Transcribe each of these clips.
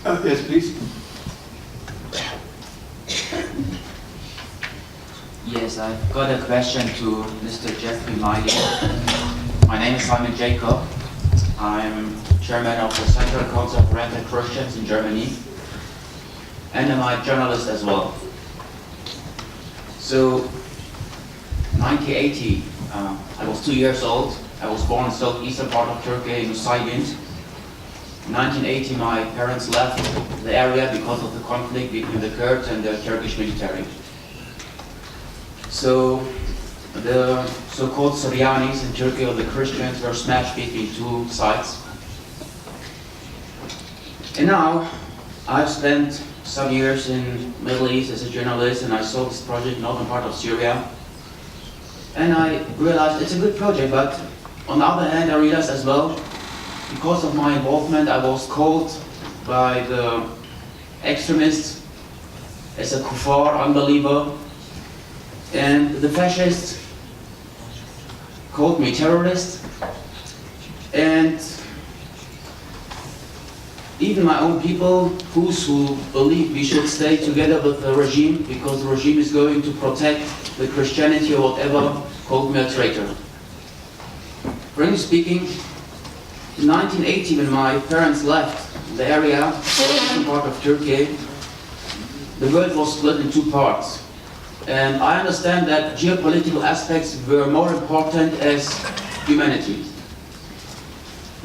Yes, please. Yes, I've got a question to Mr. Jeffrey Miley. My name is Simon Jacob. I'm chairman of the Central Council of Oriental Christians in Germany, and I'm a journalist as well. So, 1980, I was 2 years old. I was born in southeastern part of Turkey, in Nusaybin. In 1980, my parents left the area because of the conflict between the Kurds and the Turkish military. So, the so-called Syrianis in Turkey, or the Christians, were smashed between two sides. And now, I've spent some years in Middle East as a journalist, and I saw this project in northern part of Syria. And I realized it's a good project, but on the other hand, I realized as well, because of my involvement, I was called by the extremists as a kuffar, unbeliever, and the fascists called me terrorist, and even my own people who believe we should stay together with the regime because the regime is going to protect the Christianity or whatever, called me a traitor. Frankly speaking, in 1980, when my parents left the area, the part of Turkey, the world was split in two parts. And I understand that geopolitical aspects were more important as humanity.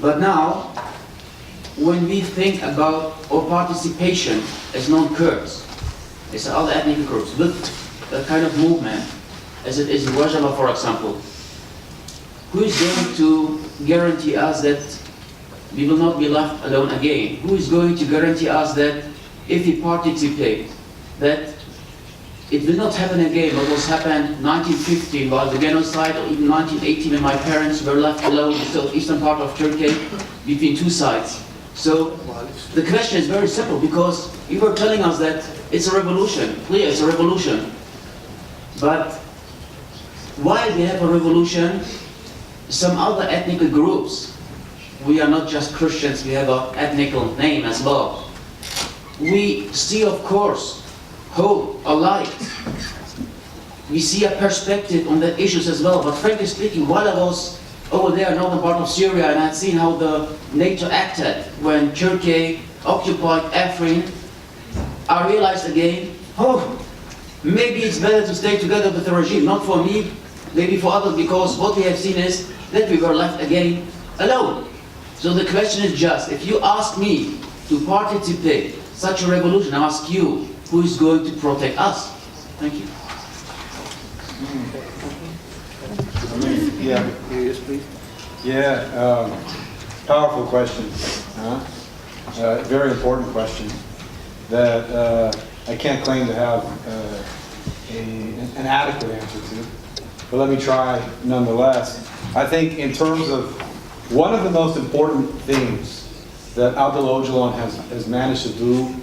But now, when we think about our participation as non-Kurds, as other ethnic groups, with that kind of movement, as it is in Rojava, for example, who is going to guarantee us that we will not be left alone again? Who is going to guarantee us that if we participate, that it will not happen again what was happened in 1950 while the genocide, or even 1980 when my parents were left alone in the southeastern part of Turkey between two sides? So the question is very simple, because you were telling us that it's a revolution, clear, it's a revolution. But while we have a revolution, some other ethnic groups, we are not just Christians, we have an ethnic name as well. We see, of course, hope, a light. We see a perspective on the issues as well. But frankly speaking, while I was over there in northern part of Syria and I had seen how the NATO acted when Turkey occupied Afrin, I realized again, maybe it's better to stay together with the regime, not for me, maybe for others, because what we have seen is that we were left again alone. So the question is just, if you ask me to participate in such a revolution, I ask you, who is going to protect us? Thank you. Yeah, yes, please. Yeah, powerful question. Very important question that I can't claim to have an adequate answer to, but let me try nonetheless. I think in terms of one of the most important things that Abdul Öcalan has managed to do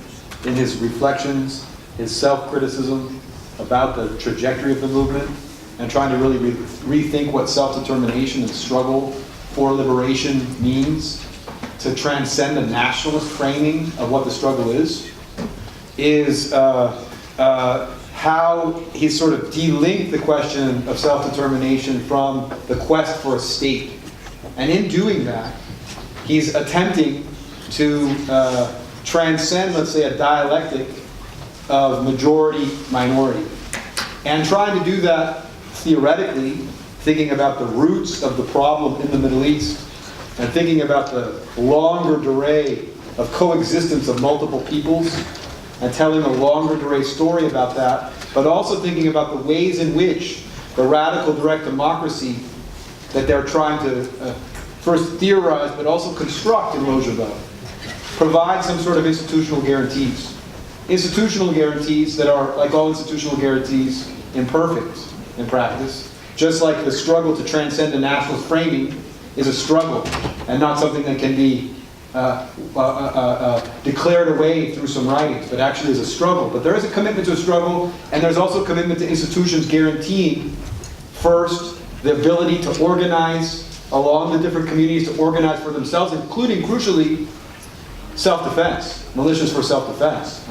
in his reflections, his self-criticism about the trajectory of the movement, and trying to really rethink what self-determination and struggle for liberation means, to transcend the nationalist framing of what the struggle is how he sort of delinked the question of self-determination from the quest for a state. And in doing that, he's attempting to transcend, let's say, a dialectic of majority-minority. And trying to do that theoretically, thinking about the roots of the problem in the Middle East, and thinking about the longer durée of coexistence of multiple peoples, and telling a longer durée story about that, but also thinking about the ways in which the radical direct democracy that they're trying to first theorize, but also construct in Rojava, provide some sort of institutional guarantees. Institutional guarantees that are, like all institutional guarantees, imperfect in practice. Just like the struggle to transcend the nationalist framing is a struggle and not something that can be declared away through some writings, but actually is a struggle. But there is a commitment to a struggle, and there's also a commitment to institutions guaranteeing, first, the ability to organize along the different communities, to organize for themselves, including, crucially, self-defense, militias for self-defense.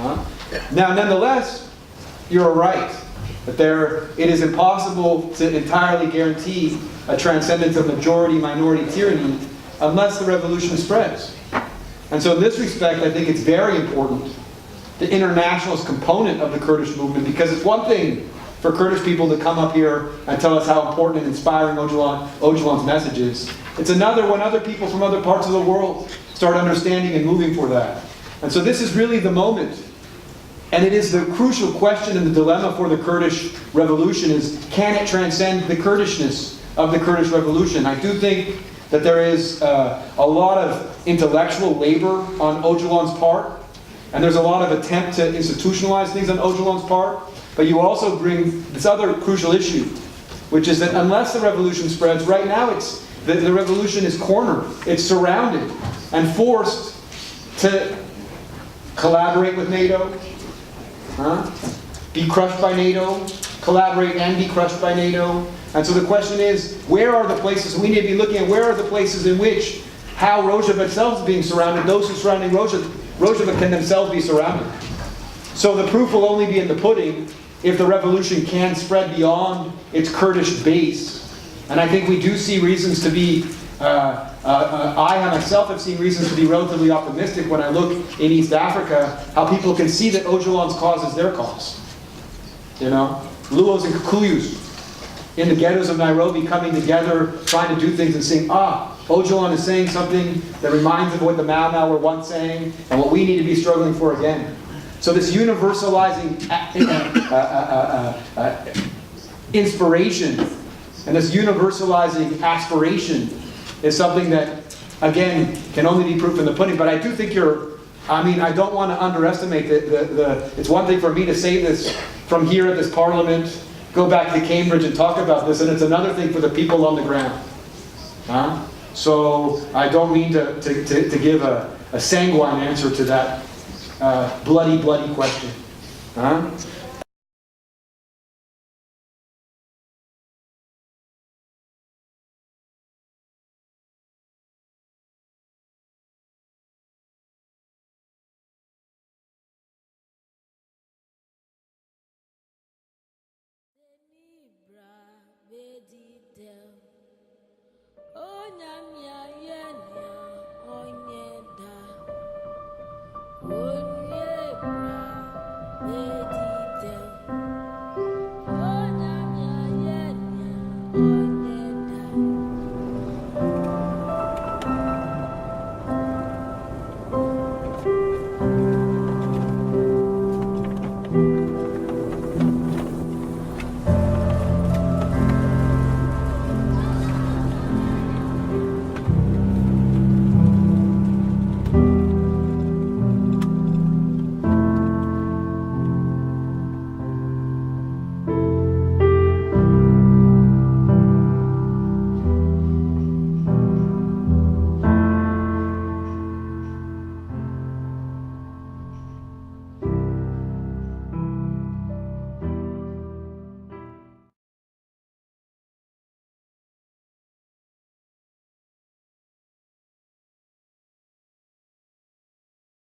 Now, nonetheless, you're right that it is impossible to entirely guarantee a transcendence of majority-minority tyranny unless the revolution spreads. And so in this respect, I think it's very important, the internationalist component of the Kurdish movement, because it's one thing for Kurdish people to come up here and tell us how important and inspiring Öcalan's message is. It's another when other people from other parts of the world start understanding and moving for that. And so this is really the moment. And it is the crucial question and the dilemma for the Kurdish revolution is, can it transcend the Kurdishness of the Kurdish revolution? I do think that there is a lot of intellectual labor on Öcalan's part, and there's a lot of attempt to institutionalize things on Öcalan's part, but you also bring this other crucial issue, which is that unless the revolution spreads, right now the revolution is cornered, it's surrounded, and forced to collaborate with NATO, be crushed by NATO, collaborate and be crushed by NATO. And so the question is, where are the places, we need to be looking at where are the places in which, how Rojava itself is being surrounded, those who are surrounding Rojava can themselves be surrounded. So the proof will only be in the pudding if the revolution can spread beyond its Kurdish base. And I think we do see reasons to be, I myself have seen reasons to be relatively optimistic when I look in East Africa, how people can see that Öcalan's cause is their cause. You know, Luos and Kikuyus in the ghettos of Nairobi coming together, trying to do things and saying, Öcalan is saying something that reminds of what the Mau were once saying and what we need to be struggling for again. So this universalizing inspiration and this universalizing aspiration is something that, again, can only be proof in the pudding. But I do think I don't want to underestimate it's one thing for me to say this from here at this parliament, go back to Cambridge and talk about this, and it's another thing for the people on the ground. So I don't mean to give a sanguine answer to that bloody question. Oh,